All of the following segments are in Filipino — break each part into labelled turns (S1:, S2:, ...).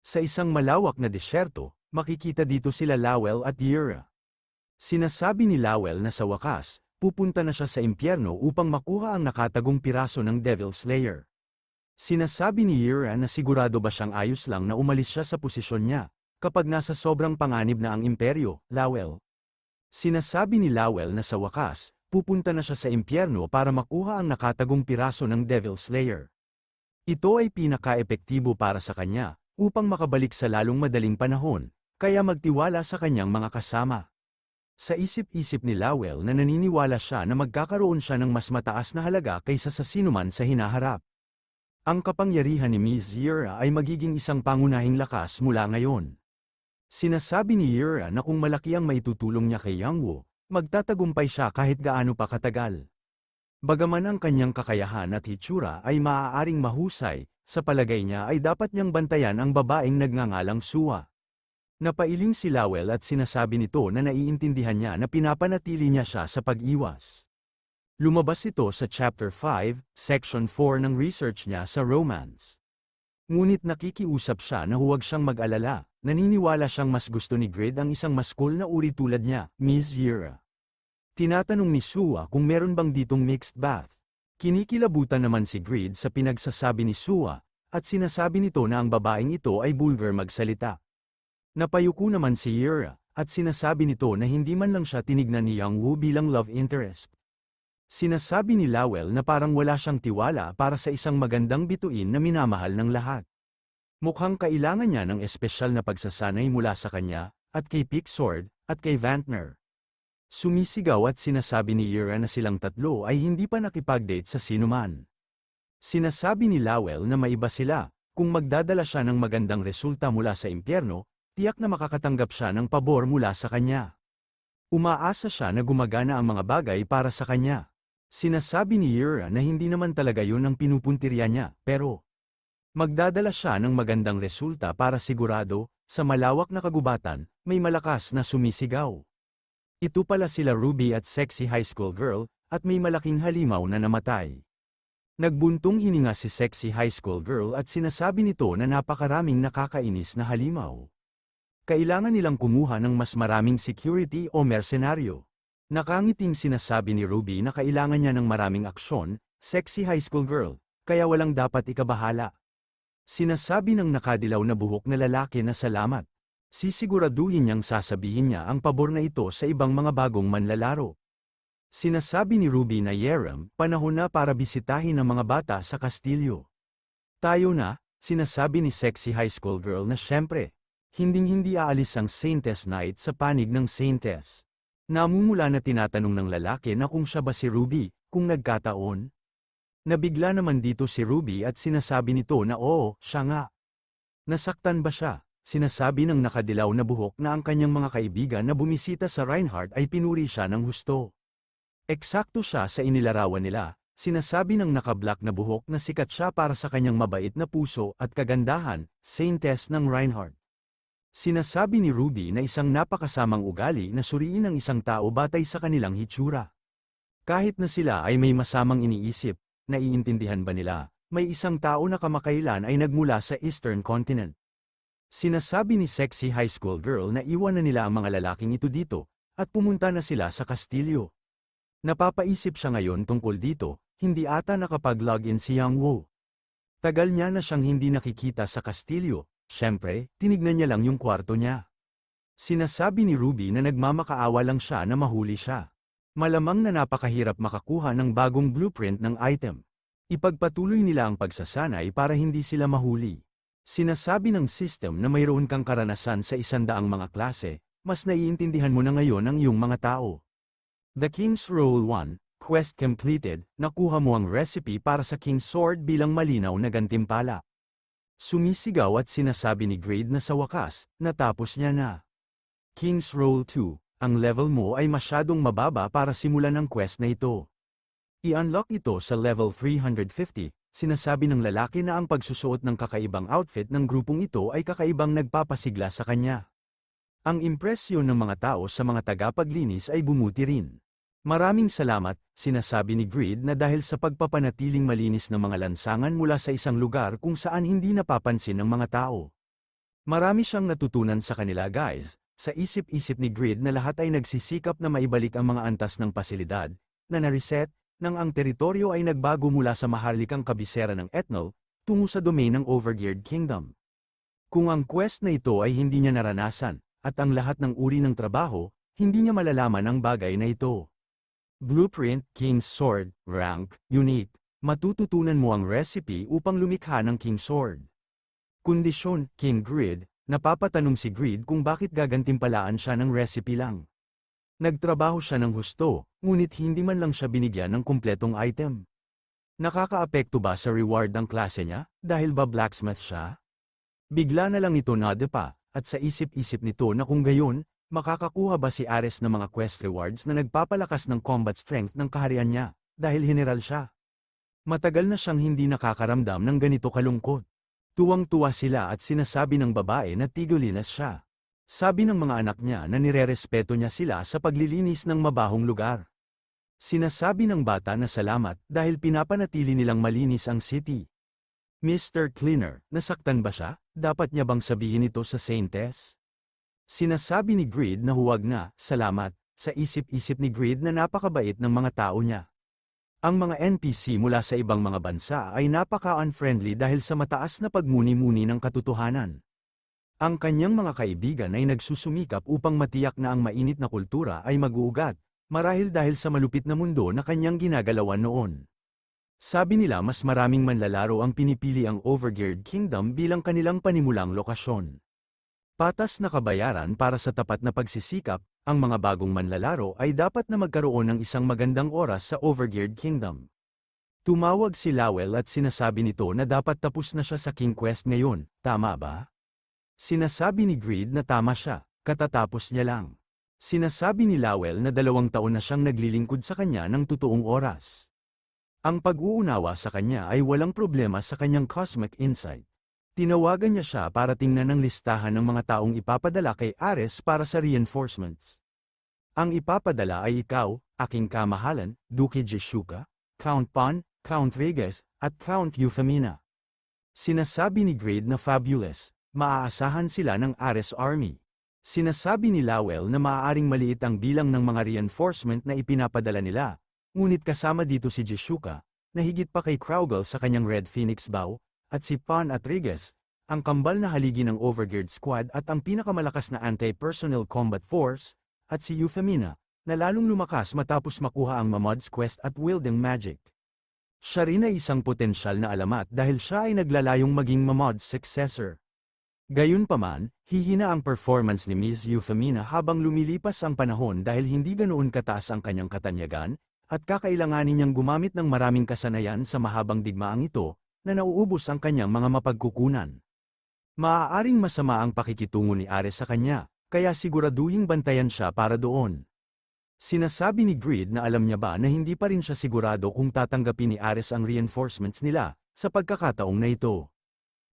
S1: Sa isang malawak na disyerto, makikita dito sila Lowell at Yura. Sinasabi ni Lowell na sa wakas, pupunta na siya sa impyerno upang makuha ang nakatagong piraso ng Devil Slayer. Sinasabi ni Yura na sigurado ba siyang ayos lang na umalis siya sa posisyon niya, kapag nasa sobrang panganib na ang imperyo, Lowell. Sinasabi ni Lowell na sa wakas, pupunta na siya sa impyerno para makuha ang nakatagong piraso ng Devil Slayer. Ito ay pinaka-epektibo para sa kanya, upang makabalik sa lalong madaling panahon, kaya magtiwala sa kanyang mga kasama. Sa isip-isip ni Lowell na naniniwala siya na magkakaroon siya ng mas mataas na halaga kaysa sa sinuman sa hinaharap. Ang kapangyarihan ni Ms. Yura ay magiging isang pangunahing lakas mula ngayon. Sinasabi ni Yura na kung malaki ang maitutulong niya kay Yangwoo, magtatagumpay siya kahit gaano pa katagal. Bagaman ang kanyang kakayahan at hitsura ay maaaring mahusay, sa palagay niya ay dapat niyang bantayan ang babaeng nagngangalang Suwa. Napailing si Lowell at sinasabi nito na naiintindihan niya na pinapanatili niya siya sa pag-iwas. Lumabas ito sa Chapter 5, Section 4 ng research niya sa romance. Ngunit nakikiusap siya na huwag siyang mag-alala, naniniwala siyang mas gusto ni Grid ang isang maskul na uri tulad niya, Ms. Yura. Tinatanong ni Suwa kung meron bang ditong mixed bath. Kinikilabutan naman si Grid sa pinagsasabi ni Suwa, at sinasabi nito na ang babaeng ito ay vulgar magsalita. Napayuko naman si Yura, at sinasabi nito na hindi man lang siya tinignan ni Yangwoo bilang love interest. Sinasabi ni Lowell na parang wala siyang tiwala para sa isang magandang bituin na minamahal ng lahat. Mukhang kailangan niya ng espesyal na pagsasanay mula sa kanya, at kay Pixord, at kay Vantner. Sumisigaw at sinasabi ni Yura na silang tatlo ay hindi pa nakipag-date sa sinuman. Sinasabi ni Lowell na maiba sila, kung magdadala siya ng magandang resulta mula sa impyerno, tiyak na makakatanggap siya ng pabor mula sa kanya. Umaasa siya na gumagana ang mga bagay para sa kanya. Sinasabi ni Yura na hindi naman talaga yun ang pinupuntirya niya, pero magdadala siya ng magandang resulta para sigurado, sa malawak na kagubatan, may malakas na sumisigaw. Ito pala sila Ruby at Sexy High School Girl, at may malaking halimaw na namatay. Nagbuntong hininga si Sexy High School Girl at sinasabi nito na napakaraming nakakainis na halimaw. Kailangan nilang kumuha ng mas maraming security o mersenaryo. Nakangiting sinasabi ni Ruby na kailangan niya ng maraming aksyon, Sexy High School Girl, kaya walang dapat ikabahala. Sinasabi ng nakadilaw na buhok na lalaki na salamat. Sisiguraduhin niyang sasabihin niya ang pabor na ito sa ibang mga bagong manlalaro. Sinasabi ni Ruby na Yeram, panahon na para bisitahin ang mga bata sa kastilyo. Tayo na, sinasabi ni Sexy High School Girl na syempre, hinding-hindi aalis ang Saintess Knight sa panig ng Saintess. Namumula na tinatanong ng lalaki na kung siya ba si Ruby, kung nagkataon. Nabigla naman dito si Ruby at sinasabi nito na oo, siya nga. Nasaktan ba siya? Sinasabi ng nakadilaw na buhok na ang kanyang mga kaibigan na bumisita sa Reinhardt ay pinuri siya ng husto. Eksakto siya sa inilarawan nila, sinasabi ng nakablack na buhok na sikat siya para sa kanyang mabait na puso at kagandahan, Saintess ng Reinhardt. Sinasabi ni Ruby na isang napakasamang ugali na suriin ang isang tao batay sa kanilang hitsura. Kahit na sila ay may masamang iniisip, naiintindihan ba nila, may isang tao na kamakailan ay nagmula sa Eastern Continent. Sinasabi ni Sexy High School Girl na iwan na nila ang mga lalaking ito dito, at pumunta na sila sa kastilyo. Napapaisip siya ngayon tungkol dito, hindi ata nakapag-login si Yangwoo. Tagal niya na siyang hindi nakikita sa kastilyo, syempre, tinignan niya lang yung kwarto niya. Sinasabi ni Ruby na nagmamakaawa lang siya na mahuli siya. Malamang na napakahirap makakuha ng bagong blueprint ng item. Ipagpatuloy nila ang pagsasanay para hindi sila mahuli. Sinasabi ng system na mayroon kang karanasan sa 100 mga klase, mas naiintindihan mo na ngayon ang iyong mga tao. The King's Roll 1, Quest completed, nakuha mo ang recipe para sa King's Sword bilang malinaw na gantimpala. Sumisigaw at sinasabi ni Grid na sa wakas, natapos niya na. King's Roll 2, ang level mo ay masyadong mababa para simulan ang quest na ito. I-unlock ito sa level 350. Sinasabi ng lalaki na ang pagsusuot ng kakaibang outfit ng grupong ito ay kakaibang nagpapasigla sa kanya. Ang impresyon ng mga tao sa mga tagapaglinis ay bumuti rin. Maraming salamat, sinasabi ni Grid na dahil sa pagpapanatiling malinis ng mga lansangan mula sa isang lugar kung saan hindi napapansin ng mga tao. Marami siyang natutunan sa kanila guys, sa isip-isip ni Grid na lahat ay nagsisikap na maibalik ang mga antas ng pasilidad, na na-reset, nang ang teritoryo ay nagbago mula sa maharlikang kabisera ng Ethnol, tungo sa domain ng Overgeared Kingdom. Kung ang quest na ito ay hindi niya naranasan, at ang lahat ng uri ng trabaho, hindi niya malalaman ang bagay na ito. Blueprint, King's Sword, Rank, Unique, matututunan mo ang recipe upang lumikha ng King's Sword. Kondisyon, King Grid, napapatanong si Grid kung bakit gagantimpalaan siya ng recipe lang. Nagtrabaho siya ng husto, ngunit hindi man lang siya binigyan ng kumpletong item. Nakakaapekto ba sa reward ang klase niya, dahil ba blacksmith siya? Bigla na lang ito nadepa, at sa isip-isip nito na kung gayon, makakakuha ba si Ares ng mga quest rewards na nagpapalakas ng combat strength ng kaharian niya, dahil general siya. Matagal na siyang hindi nakakaramdam ng ganito kalungkot. Tuwang-tuwa sila at sinasabi ng babae na tigolinas siya. Sabi ng mga anak niya na nirerespeto niya sila sa paglilinis ng mabahong lugar. Sinasabi ng bata na salamat dahil pinapanatili nilang malinis ang city. Mr. Cleaner, nasaktan ba siya? Dapat niya bang sabihin ito sa Saintess? Sinasabi ni Grid na huwag na, salamat, sa isip-isip ni Grid na napakabait ng mga tao niya. Ang mga NPC mula sa ibang mga bansa ay napaka-unfriendly dahil sa mataas na pagmuni-muni ng katotohanan. Ang kanyang mga kaibigan ay nagsusumikap upang matiyak na ang mainit na kultura ay mag-uugat, marahil dahil sa malupit na mundo na kanyang ginagalawan noon. Sabi nila mas maraming manlalaro ang pinipili ang Overgeared Kingdom bilang kanilang panimulang lokasyon. Patas na kabayaran para sa tapat na pagsisikap, ang mga bagong manlalaro ay dapat na magkaroon ng isang magandang oras sa Overgeared Kingdom. Tumawag si Lowell at sinasabi nito na dapat tapos na siya sa King Quest ngayon, tama ba? Sinasabi ni Grid na tama siya, katatapos niya lang. Sinasabi ni Lowell na 2 taon na siyang naglilingkod sa kanya ng totoong oras. Ang pag-uunawa sa kanya ay walang problema sa kanyang cosmic insight. Tinawagan niya siya para tingnan ang listahan ng mga taong ipapadala kay Ares para sa reinforcements. Ang ipapadala ay ikaw, aking kamahalan, Duque Jeshuka, Count Pan, Count Regis, at Count Euphemina. Sinasabi ni Grid na fabulous. Maaasahan sila ng Ares Army. Sinasabi ni Lowell na maaaring maliit ang bilang ng mga reinforcement na ipinapadala nila, ngunit kasama dito si Jeshuka, na higit pa kay Crowgel sa kanyang Red Phoenix Bow, at si Pan at Regis, ang kambal na haligi ng Overgeared Squad at ang pinakamalakas na anti-personnel combat force, at si Euphemina, na lalong lumakas matapos makuha ang Mamad's Quest at Wielding Magic. Siya rin ay isang potensyal na alamat dahil siya ay naglalayong maging Mamad's successor. Gayunpaman, hihina ang performance ni Ms. Euphemina habang lumilipas ang panahon dahil hindi ganoon kataas ang kanyang katanyagan, at kakailanganin niyang gumamit ng maraming kasanayan sa mahabang digmaang ito, na nauubos ang kanyang mga mapagkukunan. Maaaring masama ang pakikitungo ni Ares sa kanya, kaya siguraduhing bantayan siya para doon. Sinasabi ni Grid na alam niya ba na hindi pa rin siya sigurado kung tatanggapin ni Ares ang reinforcements nila, sa pagkakataong na ito.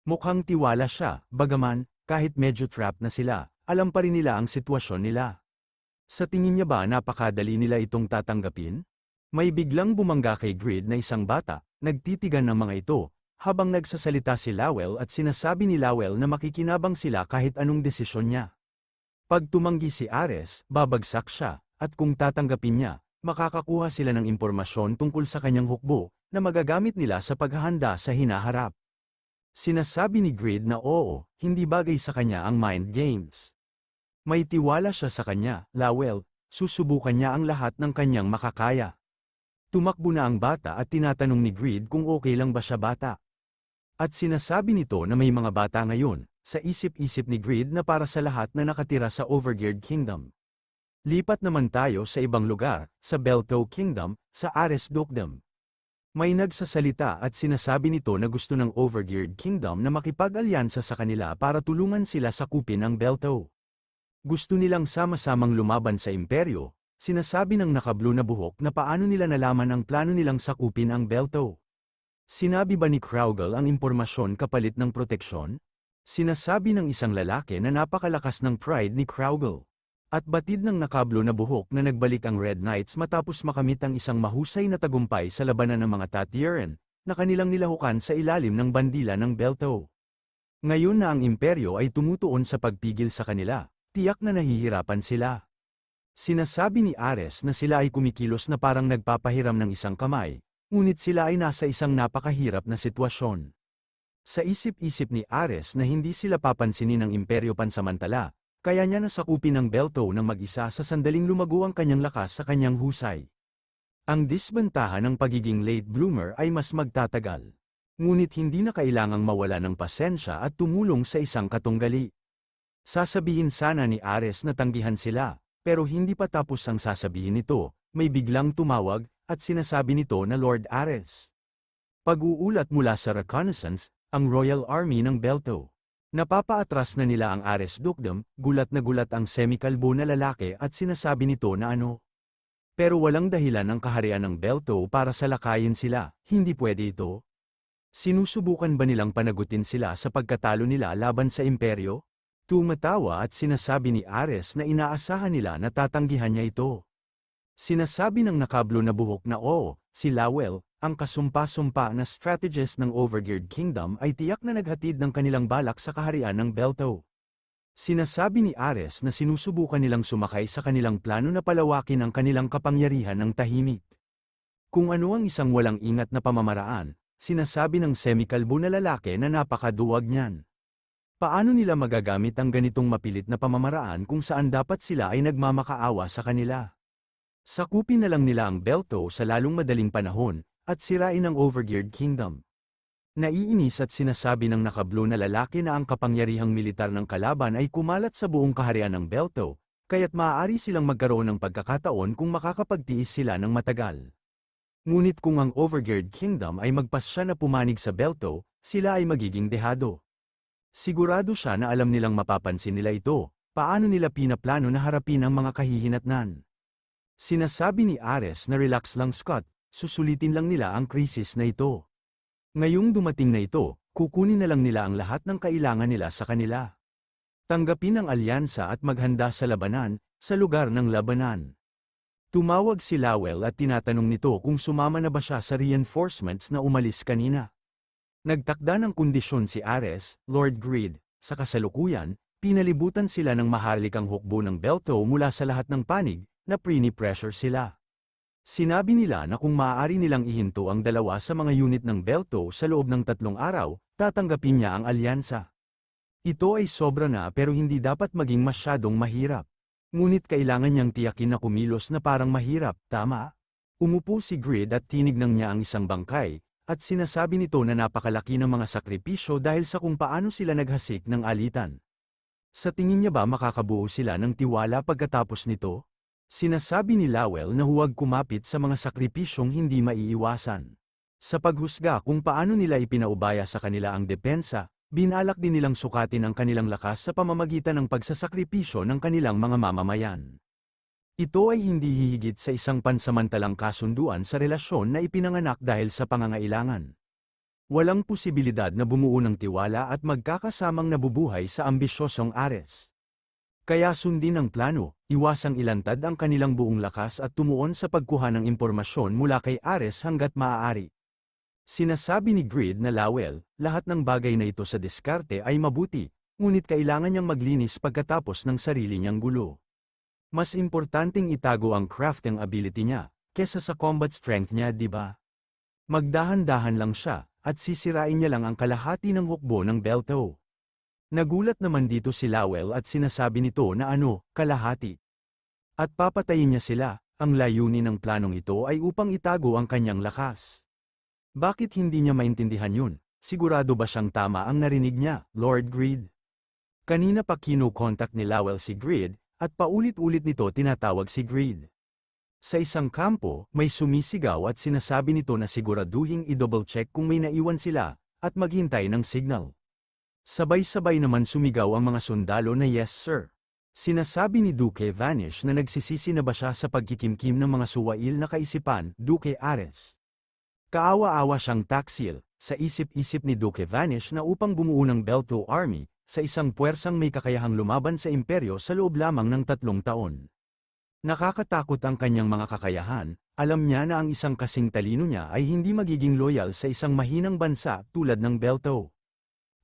S1: Mukhang tiwala siya, bagaman, kahit medyo trap na sila, alam pa rin nila ang sitwasyon nila. Sa tingin niya ba napakadali nila itong tatanggapin? May biglang bumangga kay Grid na isang bata, nagtitigan ng mga ito, habang nagsasalita si Lowell at sinasabi ni Lowell na makikinabang sila kahit anong desisyon niya. Pag tumanggi si Ares, babagsak siya, at kung tatanggapin niya, makakakuha sila ng impormasyon tungkol sa kanyang hukbo, na magagamit nila sa paghahanda sa hinaharap. Sinasabi ni Grid na oo, hindi bagay sa kanya ang mind games. May tiwala siya sa kanya, Lowell, susubukan niya ang lahat ng kanyang makakaya. Tumakbo na ang bata at tinatanong ni Grid kung okay lang ba siya bata. At sinasabi nito na may mga bata ngayon, sa isip-isip ni Grid na para sa lahat na nakatira sa Overgeared Kingdom. Lipat naman tayo sa ibang lugar, sa Belto Kingdom, sa Ares Dukedom. May nagsasalita at sinasabi nito na gusto ng Overgeared Kingdom na makipag-alyansa sa kanila para tulungan sila sakupin ang Belto. Gusto nilang sama-samang lumaban sa imperyo, sinasabi ng nakablu na buhok na paano nila nalaman ang plano nilang sakupin ang Belto. Sinabi ba ni Crowgel ang impormasyon kapalit ng proteksyon? Sinasabi ng isang lalaki na napakalakas ng pride ni Crowgel. At batid ng nakablo na buhok na nagbalik ang Red Knights matapos makamit ang isang mahusay na tagumpay sa labanan ng mga Tatieren, na kanilang nilahukan sa ilalim ng bandila ng Belto. Ngayon na ang imperyo ay tumutuon sa pagpigil sa kanila, tiyak na nahihirapan sila. Sinasabi ni Ares na sila ay kumikilos na parang nagpapahiram ng isang kamay, ngunit sila ay nasa isang napakahirap na sitwasyon. Sa isip-isip ni Ares na hindi sila papansinin ng imperyo pansamantala, kaya niya nasakupin ng Belto ng mag-isa sa sandaling lumago ang kanyang lakas sa kanyang husay. Ang disbentahan ng pagiging late bloomer ay mas magtatagal. Ngunit hindi na kailangang mawala ng pasensya at tumulong sa isang katunggali. Sasabihin sana ni Ares na tanggihan sila, pero hindi pa tapos ang sasabihin nito, may biglang tumawag, at sinasabi nito na Lord Ares. Pag-uulat mula sa reconnaissance, ang Royal Army ng Belto. Napapaatras na nila ang Ares Dukedom, gulat na gulat ang semikalbo na lalaki at sinasabi nito na ano. Pero walang dahilan ang kaharian ng Belto para salakayin sila, hindi pwede ito. Sinusubukan ba nilang panagutin sila sa pagkatalo nila laban sa imperyo? Tumatawa at sinasabi ni Ares na inaasahan nila na tatanggihan niya ito. Sinasabi ng nakablo na buhok na oo, si Lawel, ang kasumpa-sumpa na strategist ng Overgeared Kingdom ay tiyak na naghatid ng kanilang balak sa kaharian ng Belto. Sinasabi ni Ares na sinusubukan nilang sumakay sa kanilang plano na palawakin ang kanilang kapangyarihan ng tahimik. Kung ano ang isang walang ingat na pamamaraan, sinasabi ng semikalbo na lalaki na napakaduwag niyan. Paano nila magagamit ang ganitong mapilit na pamamaraan kung saan dapat sila ay nagmamakaawa sa kanila? Sakupin na lang nila ang Belto sa lalong madaling panahon, at sirain ang Overgeared Kingdom. Naiinis at sinasabi ng nakablo na lalaki na ang kapangyarihang militar ng kalaban ay kumalat sa buong kaharian ng Belto, kaya't maaari silang magkaroon ng pagkakataon kung makakapagtiis sila ng matagal. Ngunit kung ang Overgeared Kingdom ay magpasya na pumanig sa Belto, sila ay magiging dehado. Sigurado siya na alam nilang mapapansin nila ito, paano nila pinaplano na harapin ang mga kahihinatnan. Sinasabi ni Ares na relax lang Scott, susulitin lang nila ang krisis na ito. Ngayong dumating na ito, kukunin na lang nila ang lahat ng kailangan nila sa kanila. Tanggapin ang alyansa at maghanda sa labanan, sa lugar ng labanan. Tumawag si Lawel at tinatanong nito kung sumama na ba siya sa reinforcements na umalis kanina. Nagtakda ng kondisyon si Ares, Lord Greed, sa kasalukuyan, pinalibutan sila ng maharlikang hukbo ng Belto mula sa lahat ng panig, na pressure sila. Sinabi nila na kung maaari nilang ihinto ang dalawa sa mga unit ng Belto sa loob ng 3 araw, tatanggapin niya ang alyansa. Ito ay sobra na pero hindi dapat maging masyadong mahirap. Ngunit kailangan niyang tiyakin na kumilos na parang mahirap, tama? Umupo si Grid at tinignan niya ang isang bangkay, at sinasabi nito na napakalaki ng mga sakripisyo dahil sa kung paano sila naghasik ng alitan. Sa tingin niya ba makakabuo sila ng tiwala pagkatapos nito? Sinasabi ni Lawel na huwag kumapit sa mga sakripisyong hindi maiiwasan. Sa paghusga kung paano nila ipinaubaya sa kanila ang depensa, binalak din nilang sukatin ang kanilang lakas sa pamamagitan ng pagsasakripisyo ng kanilang mga mamamayan. Ito ay hindi hihigit sa isang pansamantalang kasunduan sa relasyon na ipinanganak dahil sa pangangailangan. Walang posibilidad na bumuo ng tiwala at magkakasamang nabubuhay sa ambisyosong Ares. Kaya sundin ang plano, iwasang ilantad ang kanilang buong lakas at tumuon sa pagkuha ng impormasyon mula kay Ares hanggat maaari. Sinasabi ni Grid na Lawel, lahat ng bagay na ito sa diskarte ay mabuti, ngunit kailangan niyang maglinis pagkatapos ng sarili niyang gulo. Mas importanteng itago ang crafting ability niya, kesa sa combat strength niya, di ba? Magdahan-dahan lang siya, at sisirain niya lang ang kalahati ng hukbo ng Belto. Nagulat naman dito si Lawel at sinasabi nito na ano, kalahati. At papatayin niya sila, ang layunin ng planong ito ay upang itago ang kanyang lakas. Bakit hindi niya maintindihan yun? Sigurado ba siyang tama ang narinig niya, Lord Greed? Kanina pa kino-contact ni Lawel si Greed, at paulit-ulit nito tinatawag si Greed. Sa isang kampo, may sumisigaw at sinasabi nito na siguraduhing i-double-check kung may naiwan sila, at maghintay ng signal. Sabay-sabay naman sumigaw ang mga sundalo na yes sir. Sinasabi ni Duque Vanish na nagsisisi na ba siya sa pagkikimkim ng mga suwail na kaisipan, Duque Ares. Kaawa-awa siyang taksil, sa isip-isip ni Duque Vanish na upang bumuo ng Belto Army, sa isang puwersang may kakayahang lumaban sa imperyo sa loob lamang ng 3 taon. Nakakatakot ang kanyang mga kakayahan, alam niya na ang isang kasing talino niya ay hindi magiging loyal sa isang mahinang bansa tulad ng Belto.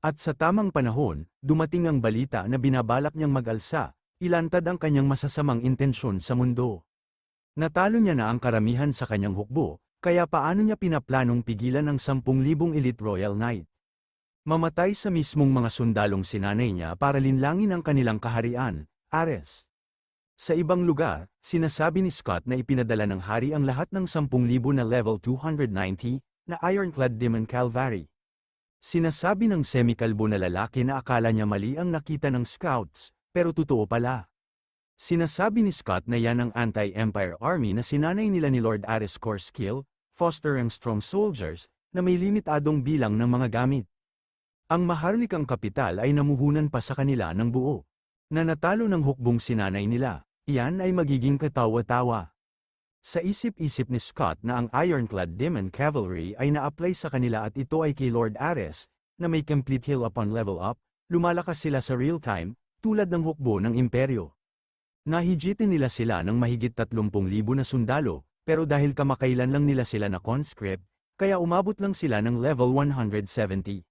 S1: At sa tamang panahon, dumating ang balita na binabalak niyang mag-alsa, ilantad ang kanyang masasamang intensyon sa mundo. Natalo niya na ang karamihan sa kanyang hukbo, kaya paano niya pinaplanong pigilan ang 10,000 elite Royal Knight? Mamatay sa mismong mga sundalong sinanay niya para linlangin ang kanilang kaharian, Ares. Sa ibang lugar, sinasabi ni Scott na ipinadala ng hari ang lahat ng 10,000 na level 290 na Ironclad Demon Cavalry. Sinasabi ng semikalbo na lalaki na akala niya mali ang nakita ng scouts, pero totoo pala. Sinasabi ni Scott na yan ang anti-Empire Army na sinanay nila ni Lord Ares core skill, foster ang strong soldiers, na may limitadong bilang ng mga gamit. Ang maharlikang kapital ay namuhunan pa sa kanila ng buo. Na natalo ng hukbong sinanay nila, iyan ay magiging katawa-tawa. Sa isip-isip ni Scott na ang Ironclad Demon Cavalry ay na-apply sa kanila at ito ay kay Lord Ares, na may complete heal upon level up, lumalakas sila sa real time, tulad ng hukbo ng imperyo. Nahigitin nila sila ng mahigit 30,000 na sundalo, pero dahil kamakailan lang nila sila na conscript, kaya umabot lang sila ng level 170.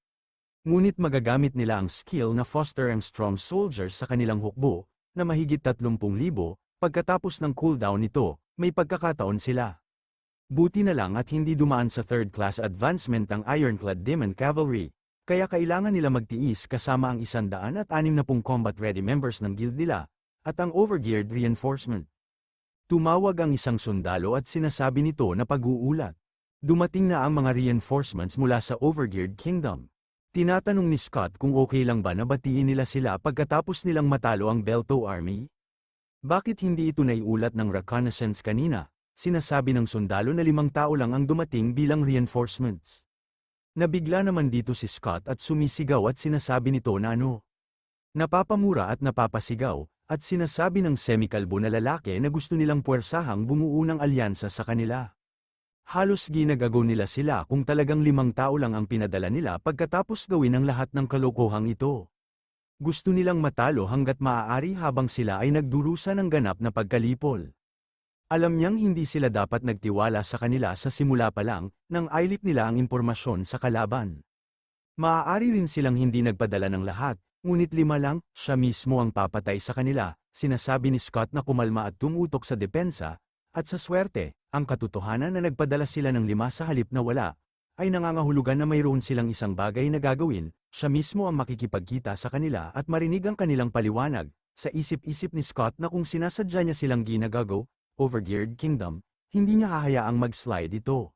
S1: Ngunit magagamit nila ang skill na foster ang strong soldiers sa kanilang hukbo, na mahigit 30,000, pagkatapos ng cooldown nito, may pagkakataon sila. Buti na lang at hindi dumaan sa third-class advancement ang Ironclad Demon Cavalry, kaya kailangan nila magtiis kasama ang 160 combat-ready members ng guild nila, at ang overgeared reinforcement. Tumawag ang isang sundalo at sinasabi nito na pag-uulat. Dumating na ang mga reinforcements mula sa overgeared kingdom. Tinatanong ni Scott kung okay lang ba na batiin nila sila pagkatapos nilang matalo ang Belto Army? Bakit hindi ito naiulat ng reconnaissance kanina? Sinasabi ng sundalo na 5 tao lang ang dumating bilang reinforcements. Nabigla naman dito si Scott at sumisigaw at sinasabi nito na napapamura at napapasigaw, at sinasabi ng semikalbo na lalaki na gusto nilang puwersahang bumuo ng alyansa sa kanila. Halos ginagago nila sila kung talagang 5 tao lang ang pinadala nila pagkatapos gawin ang lahat ng kalokohang ito. Gusto nilang matalo hanggat maaari habang sila ay nagdurusa ng ganap na pagkalipol. Alam niyang hindi sila dapat nagtiwala sa kanila sa simula pa lang, nang ailip nila ang impormasyon sa kalaban. Maaari rin silang hindi nagpadala ng lahat, ngunit 5 lang, siya mismo ang papatay sa kanila, sinasabi ni Scott na kumalma at tumutok sa depensa, at sa swerte, ang katotohanan na nagpadala sila ng 5 sa halip na wala, ay nangangahulugan na mayroon silang isang bagay na gagawin, siya mismo ang makikipagkita sa kanila at marinig ang kanilang paliwanag. Sa isip-isip ni Scott na kung sinasadya niya silang ginagago, overgeared kingdom, hindi niya hahayaang mag-slide ito.